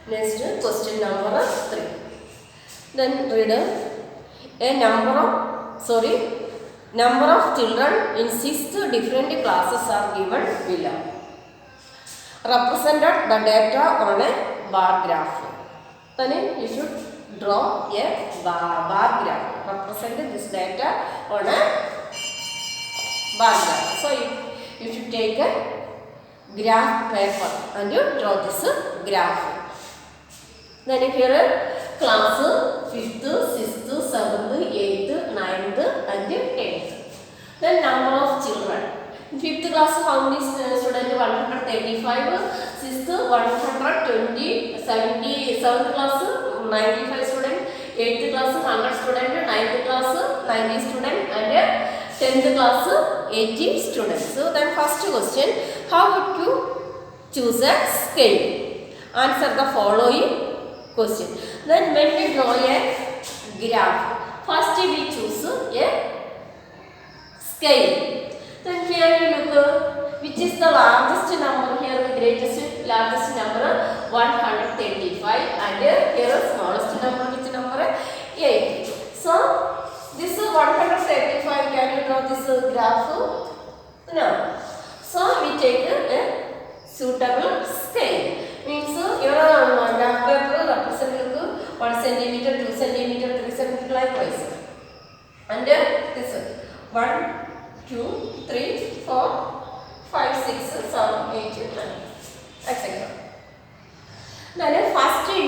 Next question number 3. Then read number of children in 6 different classes are given below. Represented the data on a bar graph. Then you should draw a bar graph. Represent this data on a bar graph. So you should take a graph paper and you draw this graph. Then here class 5th, 6th, 7th, 8th, 9th and 10th. Then number of children. In 5th class how many students? 135, 6th 120, 7th class 95 students, 8th class 100 students, 9th class 90 students and 10th class 80 students. So then first question, how to choose a scale? Answer the following question. Then when we draw a graph, first we choose a scale. Then here we look which is the largest number. Here the largest number 135 and here smallest number which number 8. So this 135, can you draw this graph? No. So we take a suitable scale. Means your graph paper represent 1 cm, 2 cm, 3 cm likewise. And this 1, 2, 3, 4, 5, 6, 7, 8, 9, etc. Then first we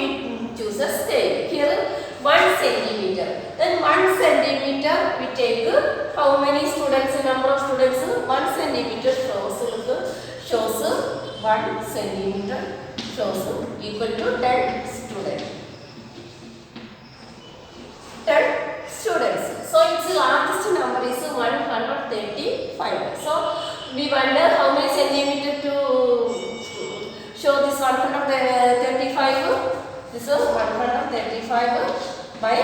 choose a scale. Here 1 centimeter. Then 1 centimeter we take how many students? Number of students? 1 centimeter shows 1 centimeter shows equal to 10 students. 10 students. So its largest number is 135. So we wonder how many centimeter to show this 135. This is 135 by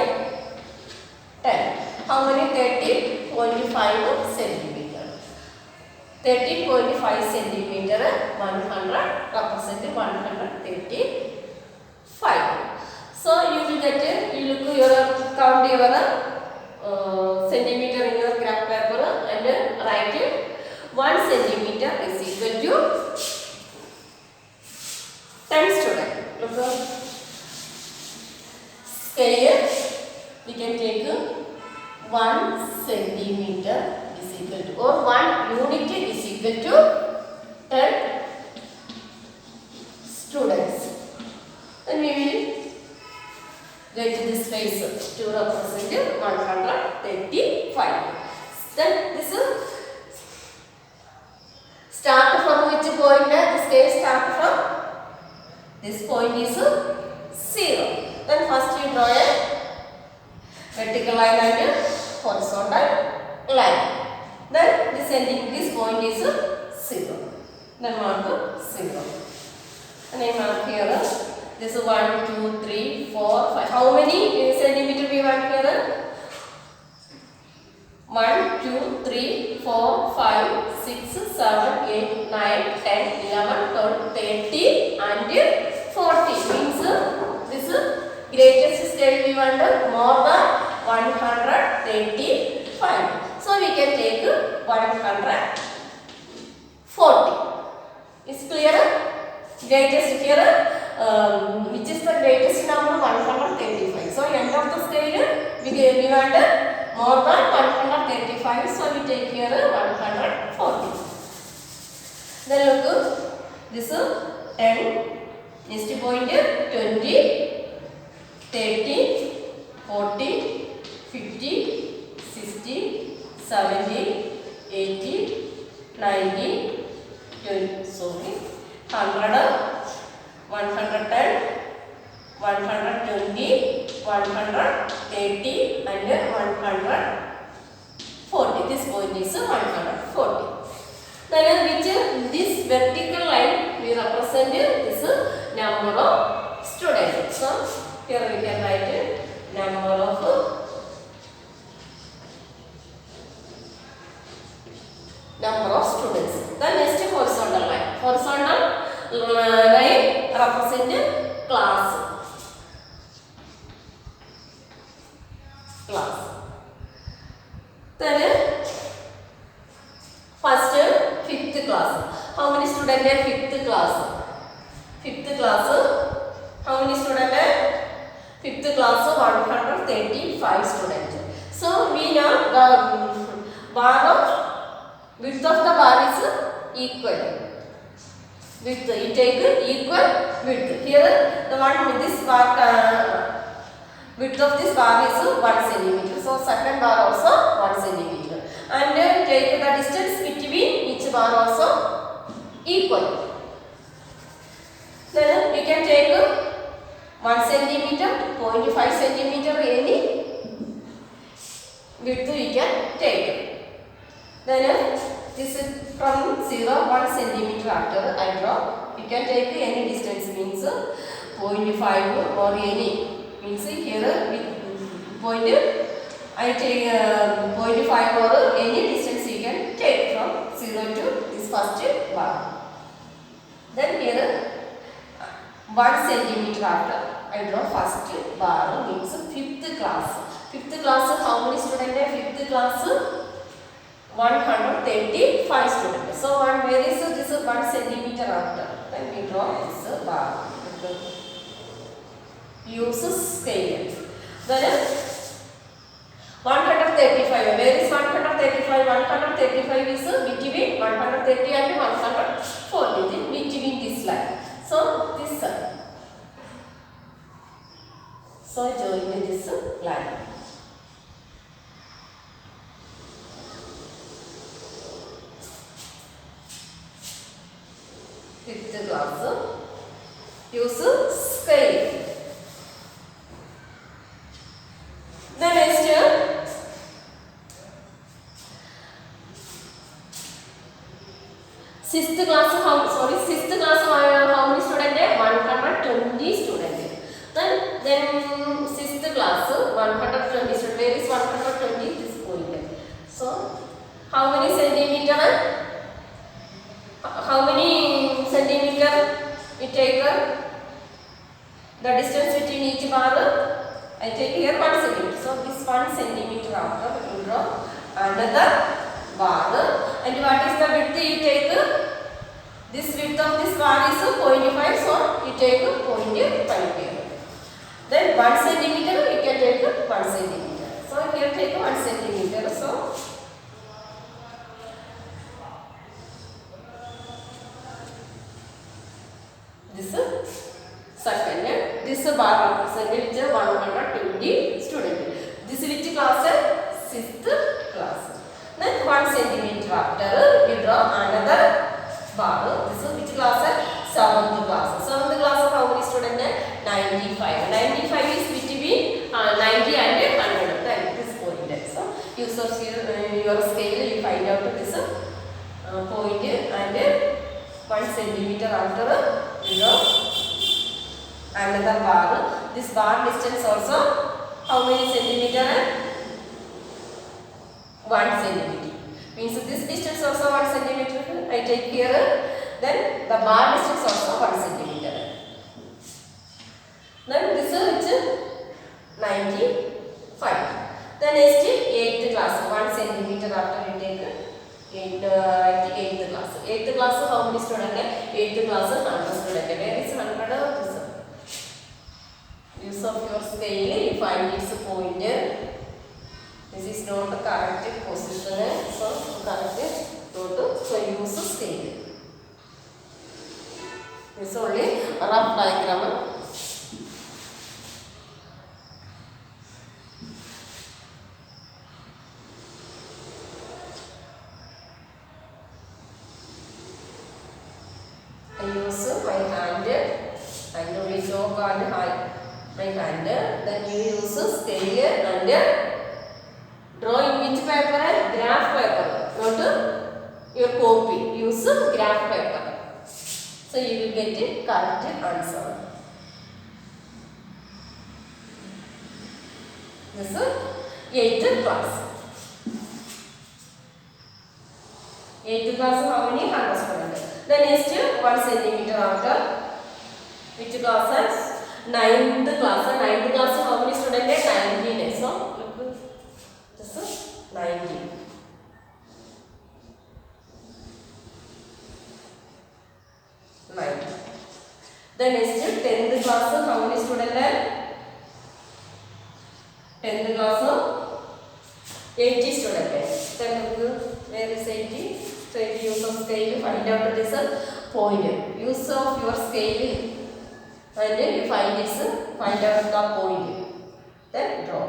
10. How many? 30.5 centimeter. 30.5 centimeter 100 represent 135. So you will get you look your count your centimeter in your graph paper and write it. 1 centimeter is equal to 10 students. Look scale. We can take 1 centimeter is equal to or 1 unit is equal to 10 students. Then we will get this face to represent 135. Then this start from which point? The scale start from this point is 0. Then first you draw a vertical line and horizontal line. Then this point is 0. Then mark 0. And I mark here. This is 1, 2, 3, 4, 5. How many centimeter we want here? 1, 2, 3, 4, 5, 6, 7, 8, 9, 10, 11, 12, 13 and 40. Means this greatest scale we want more than 135. So we can take 140. Is clear? Greatest here. Which is the greatest number? 135. So end of the scale we want more than 135. So we take here 140. Then look this 10. Next point 20, 30, 40, 50, 60, 70, 80, 90, 20, 100. 110, 120, 130 and 140. This point is 140. Then which this vertical line we represent this number of students. So here we can write number of students. The next horizontal line. Horizontal line represent class. Class. Then first fifth class. How many students are fifth class? Fifth class. How many students are? Fifth class 135 students. So we know the bar of width of the bar is equal. Width, you take equal width. Here the one with this bar width of this bar is 1 centimeter. So second bar also 1 centimeter. And take the distance between each bar also equal. Then we can take 1 centimeter, 0.5 centimeter any width we can take. Then this is from 0 1 centimeter after I draw. We can take any distance means 0.5 or any means here with point I take 0.5 or any distance you can take from 0 to this first bar. Then here 1 centimeter after I draw first bar means fifth class. Fifth class how many students are fifth class? 135 students. So where is this 1 centimeter after? Then we draw this bar. Use scale. Then 135. Where is 135? 135 is between 130 and 140. Between this line. So this side. So join this line. Fifth class. Use scale. The next sixth class. Sixth class how many students? 120 students. Then sixth class 120 students. Where is 120? This point. So how many centimeter? How many centimeter we take? The distance between each bar I take here 1 centimeter. So this 1 centimeter after you draw another bar. And what is the width you take? This width of this bar is 0.5. So you take 0.5 here. Then 1 centimeter you can take 1 centimeter. So here take 1 centimeter. So this second, this bar represented 120 students. This which class? 6th class. Then 1 centimeter after we draw another bar. This is which class? 7th class. 7th class how many students? 95. 95 is between 90 and 100. Then this point. So use of your scale you find out this point and 1 centimeter after you draw another bar. This bar distance also how many centimeter? 1 centimeter. Means this distance also 1 centimeter. I take here. Then the bar distance also 1 centimeter. Then this is 95. Then next 8th class 1 centimeter after you take 8th class. 8th class how many students? 8th class 100 students. Where is 100? This use of your scale you find its point. This is not the correct position. So correct total. So use scale. This is only a rough diagram. I use my hand and only chalk and high my hand. Then you use scale and draw in which paper? Graph paper. Not your copy. Use graph paper. So you will get a correct answer. This is 8th class. 8th class how many? 100 students. The next 1 centimeter after which class? ninth class how many students? 19. So look, this is 19. Then next 10th class how many students? 10th class 80 students. Then look, where is 80? So if use of scale, find out this point. Use of your scale and you find out the point. Then draw.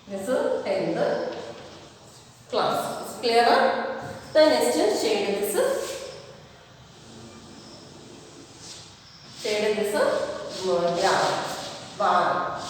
This is 10th class. It's clear? The next shade this graph bar.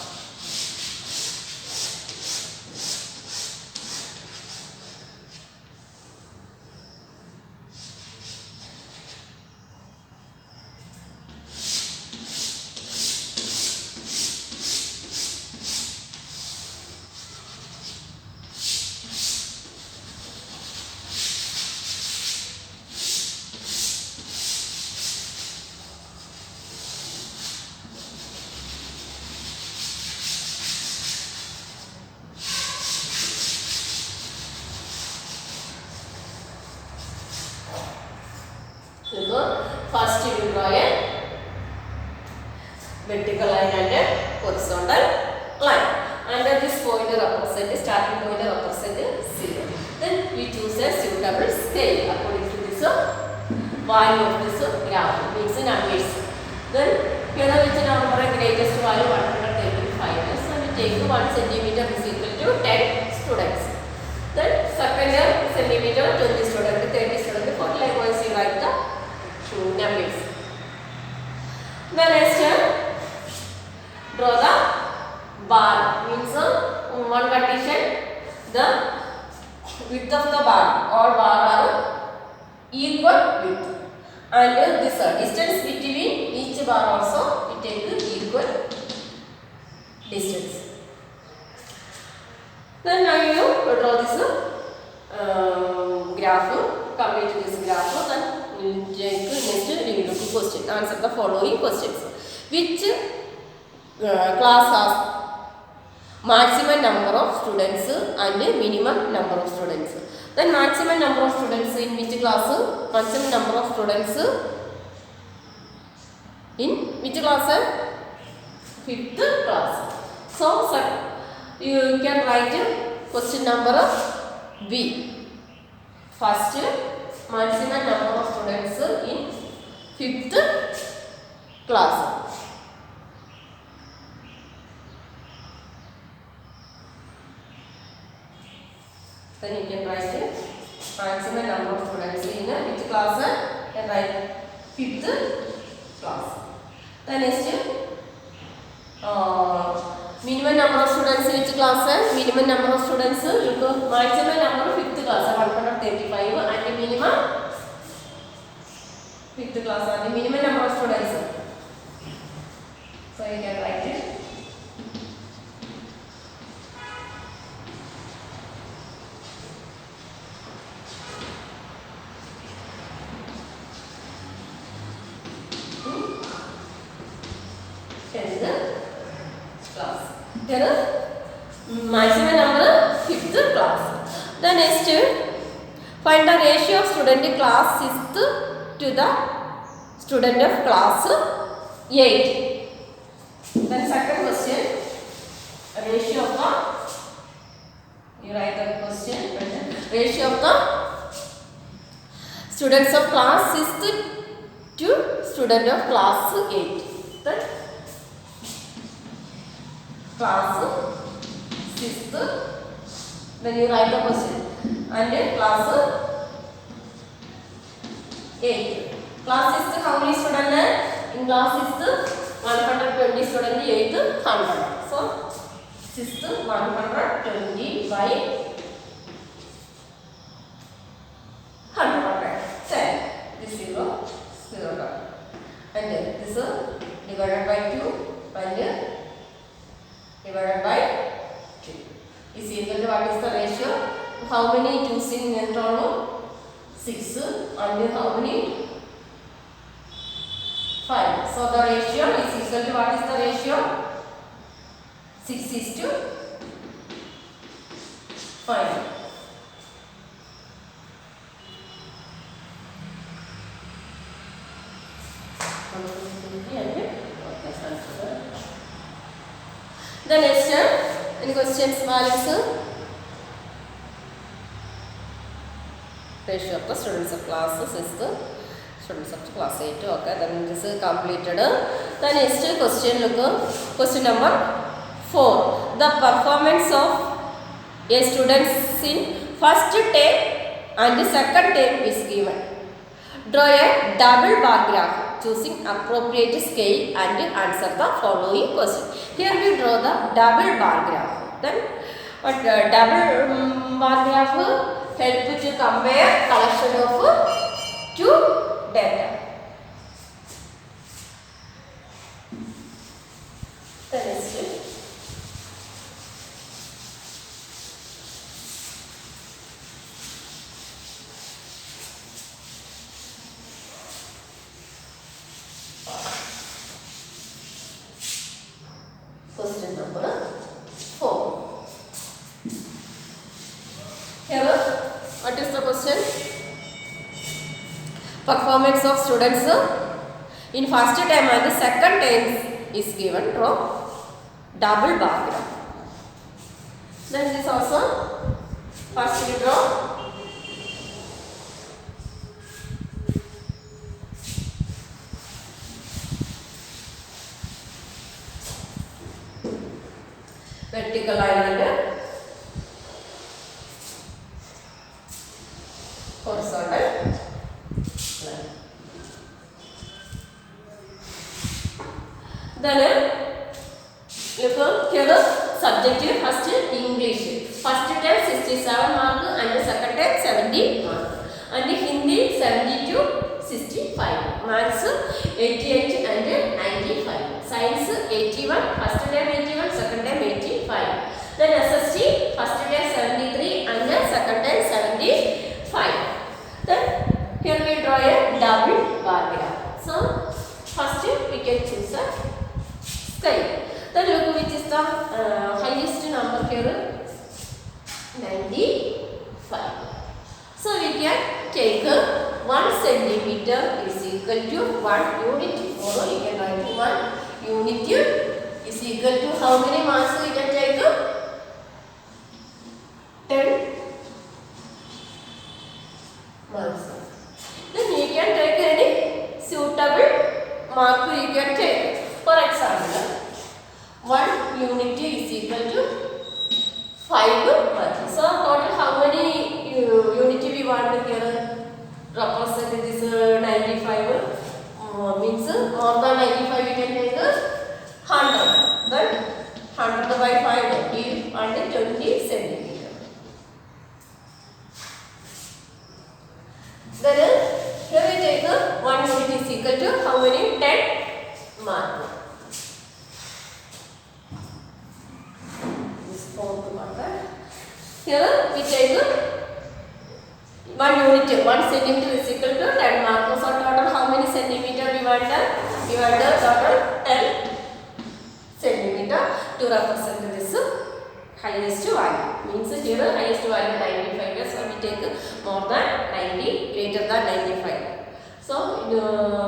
First you will draw a vertical line and a horizontal line. Under this point represent, starting point represent 0. Then you choose a suitable scale according to this value of this graph, means numbers. Then here which number greatest value 135. So we take 1 centimeter is equal to 10 students. Then second centimeter 20 students, 30 students. For likewise you write the numbers. The next draw the bar, means one condition, the width of the bar or bar are equal width, and this distance between each bar also we take equal distance. Then now you draw this graph, complete this graph. Then next read the question, answer the following questions. Which class has maximum number of students and minimum number of students? Then maximum number of students in which class? Maximum number of students in which class? 5th class. So you can write question number B. First, maximum number of students in 5th class. Then you can write maximum number of students in which class? You can write 5th class. Then next, minimum number of students in which class? Minimum number of students, look, maximum number of 5th class 135 and minimum 5th class and minimum number of students. So you can write it. Here maximum number 5th class. The next, find the ratio of student in class 6th to the student of class 8. Then second question, ratio of the, you write the question, ratio of the students of class 6th to student of class 8. Then class 6th, then you write the question, and then class 8. Class 6th how many students? In class 6th 120 students, 8th 100. So 6th 120 by 100. 10. This 0, 0. And this is divided by 2 and divided by 2 is equal to what is the ratio? how many 2's in row? 6. And how many? 5. So the ratio is equal to, what is the ratio? 6:5. The next any questions values? Ratio of the students of class 6th, students of class 8. Okay, then this is completed. The next question, look, question number 4. The performance of a students in first term and second term is given. Draw a double bar graph choosing appropriate scale and answer the following question. Here we draw the double bar graph. Then what double bar graph help to compare collection of two data. The next. Question number 4. Here, what is the question? Performance of students in first term and the second term is given. Draw double bar graph. Then this also first we draw vertical line and horizontal line. Then look here, subject first English. First term 67 mark and the second term 70 mark. And Hindi 70 to 65. Maths 88 and 95. Science 81. First term 81, second term 85. Then SST first term 73 and the second term 75. Then here we draw a double bar graph. So first we can choose a scale. Then look which is the highest number here, 95. So we can take 1 centimeter is equal to 1 unit. Or you can write 1 unit is equal to how many marks we can take? 10 marks. Then you can take any suitable mark you can take. For example, 1 unit is equal to 5 marks. So total how many unit we want here? Represent this 95 means more than 95 we can take 100. Then 100 by 5 give 120 centimeter. Then here we take 1 unit is equal to how many? 10 mark. This fourth marker. Here we take 1 unit, 1 centimeter is equal to 10 marks. So total how many centimeter we want? We want total 10 centimeter to represent this highest value. Means here highest value 95. So we take more than 90, greater than 95. So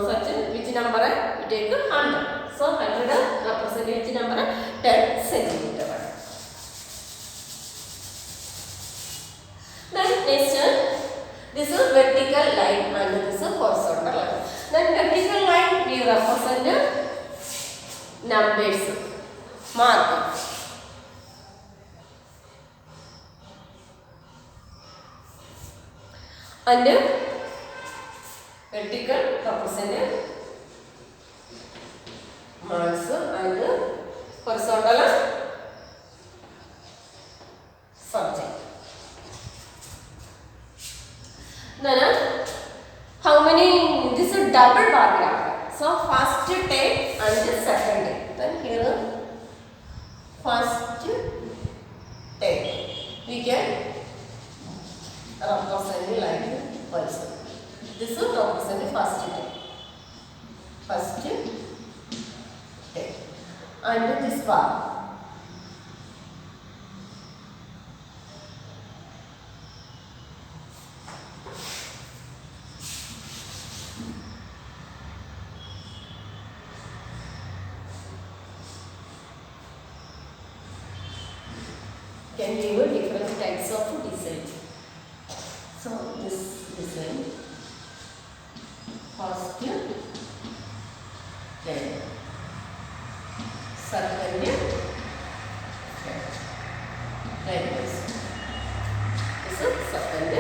such which number we take 100. So 100 represent which number? 10 centimeter. Then next, this is vertical line and this is horizontal line. Then vertical line we represent numbers, mark. And vertical represent marks and horizontal subject. Then how many? This is double bar graph. So first term and second term. Then here first term we can representing like person. This is representing first day. First day. And this bar. Can give different types of design. So this design, first, then second, like this. This is second.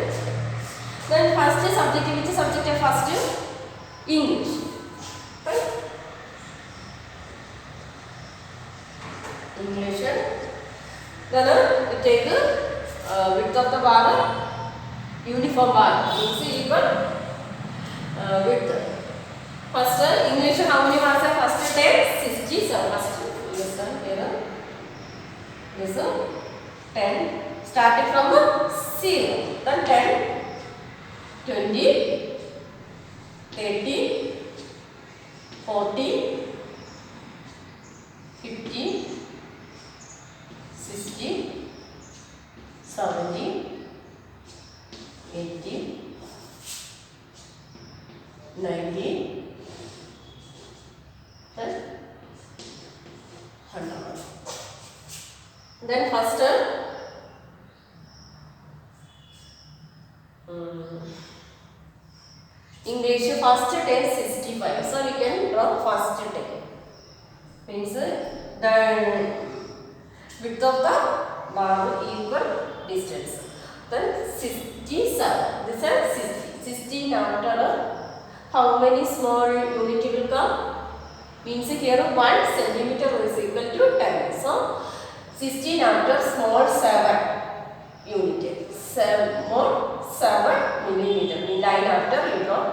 Then first subject, which subject is first? English. Right? English. Then we take width of the bar, uniform bar, means equal width. First English, how many marks are first take? 60. So first listen here. This 10. Starting from 0. Then 10, 20, 30, 40, 50. 60, 70, 80, 90, then 100. Then first English first 10 65. So we can draw first 10. Means the width of the bar equal distance. Then 67. This is 60. 16 after how many small unit will come? Means here 1 centimeter is equal to 10. So 16 after small 7 unit. 7 millimeter. Mean 9 after you draw.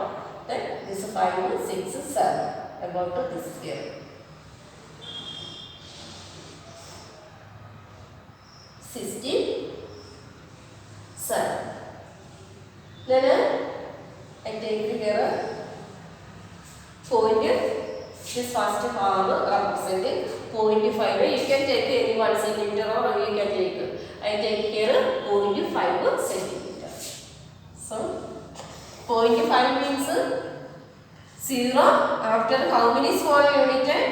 Then this is 5, 6, 7. About this here. 67. Then I take here point. This first palm representing 0.5. You can take any 1 centimeter or you can take. I take here 0.5 centimeter. So 0.5 means 0 after how many small unit?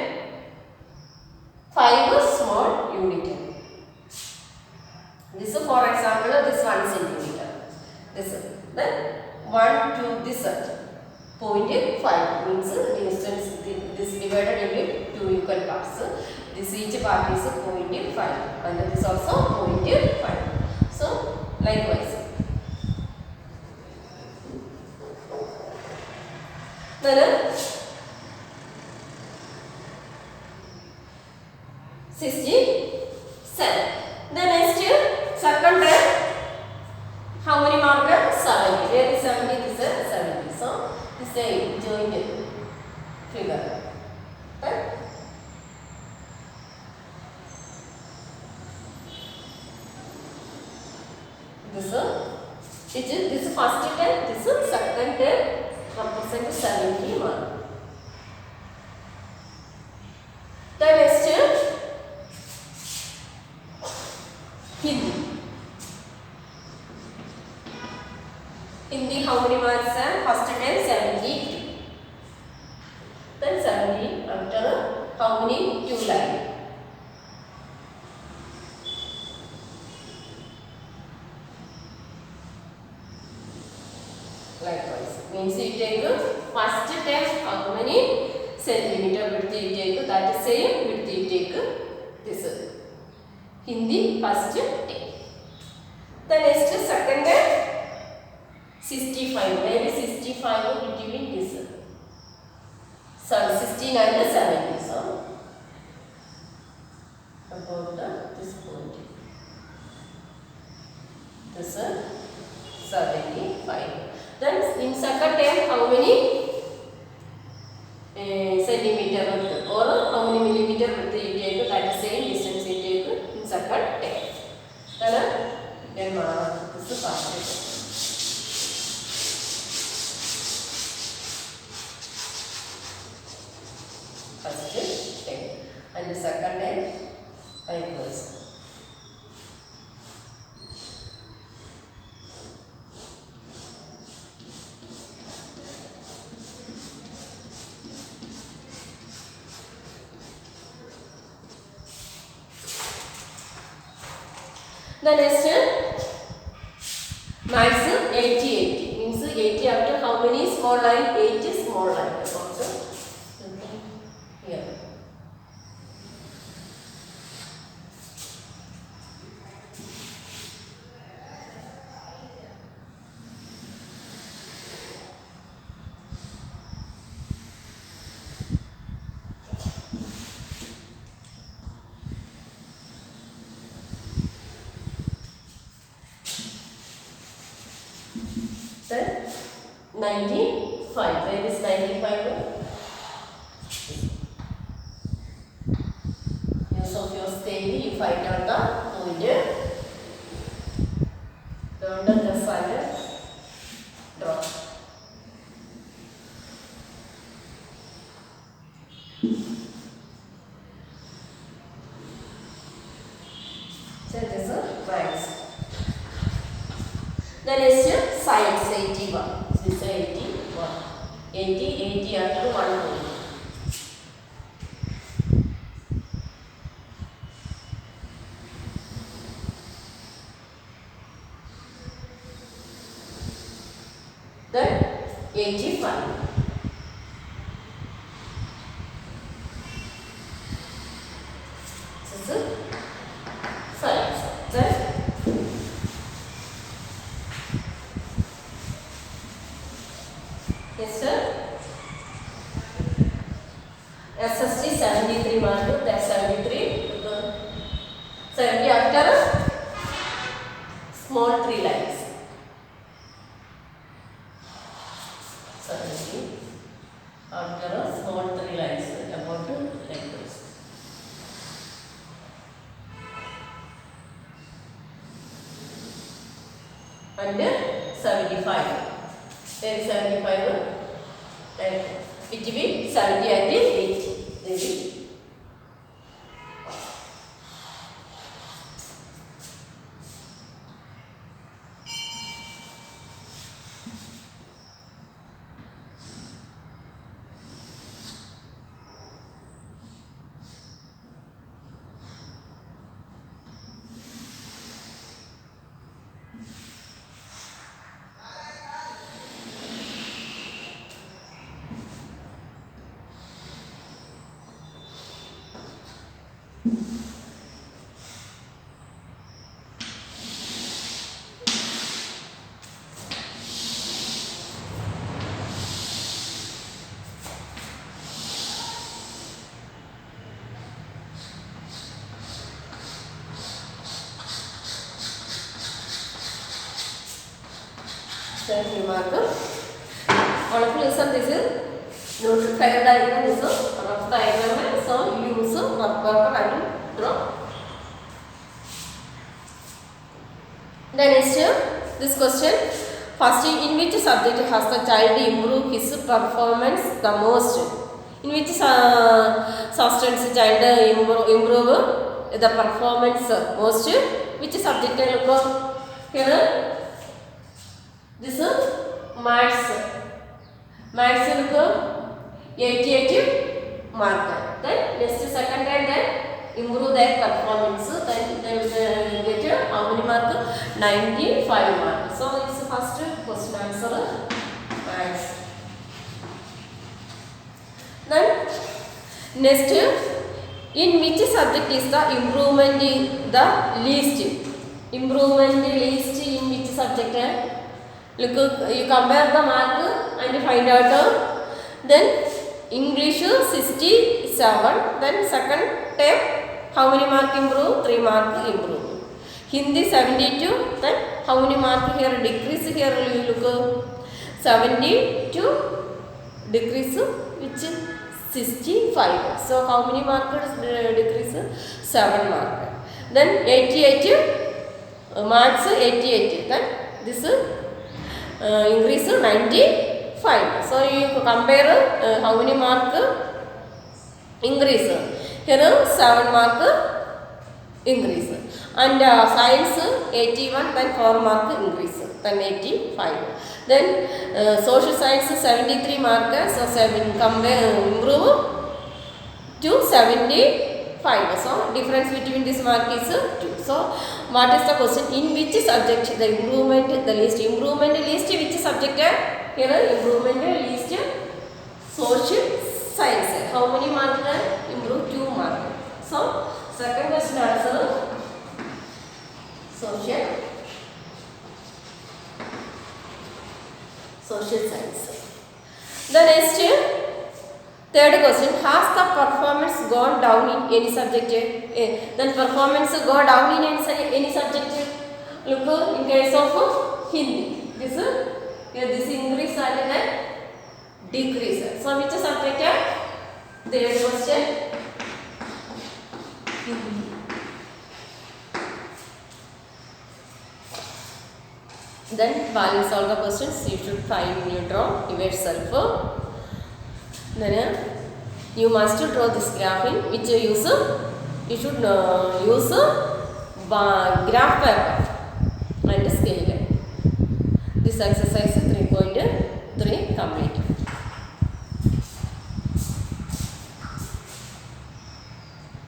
5 small unit. This is for example this 1 centimeter. This then 1 to this 0.5 means distance. This divided into 2 equal parts. This each part is 0.5 and this also 0.5. So likewise. Then 67. The next second how many markers? 70. Where is 70? This is 70. So this is a joint figure. Right? This is first term. This is second term. Represent 70 mark. The next Hindi. Hindi how many marks? First term 70. Then 70 after how many? 2 lines. Likewise. Means you take first term how many centimeter width you take, that is same width you take this. Hindi first term. The next second 65. Where is 65 between this? Sorry, 16 and 70. So about this point. This 75. Then in second term how many centimeter width or how many millimeter width you take, that is same distance you take in second term. Then this is first term. 5%. The next maths 80 means 80 after how many small line? 8 small line. Also here. Then 95. Where is 95? Use of your scale, you find out the point. Don't just draw. So this is right. The next sides 81. This is 81. 80 after 1 point. Then 85. This is sides. Then yes sir. SST 73 mark. That's 73. 70 after small 3 lines. 70 after small 3 lines. About like this. And 75. There is 75. And between 70 and 80. Maybe. Mark. All of you listen, this is noted figure diagram, this is rough diagram, so you use rough paper and draw. The next this question, first in which subject has the child improved his performance the most? In which substance child improve the performance most? Which subject look here? This is maths. Maths look 88 mark. Then next second and then improve their performance. Then they will get how many mark? 95 mark. So it's the first question answer. Maths. Then next, in which subject is the improvement the least? Improvement least in which subject? Look, you compare the mark and find out. Then English 67. Then second step, how many mark improve? 3 mark improve. Hindi 72. Then how many mark here decrease? Here you look 72 decrease which 65. So how many mark decrease? 7 mark. Then 88 marks 88. Then this increase 95. So you compare how many mark increase. Here 7 mark increase. And science 81, then 4 mark increase, then 85. Then social science 73 mark, so 7 improve to 75. So difference between this mark is 2. So what is the question? In which subject the improvement, the least improvement least which subject? Here improvement least social science. How many mark? Improve 2 mark. So second question answer social science. The next third question, has the performance gone down in any subject? Then performance go down in any subject. Look in case of Hindi. This increase and then decrease. So which subject? Third question. Hindi. Then while you solve the questions, you should find your draw yourself. Then you must draw this graph in which you should use graph paper and scale. This exercise 3.1.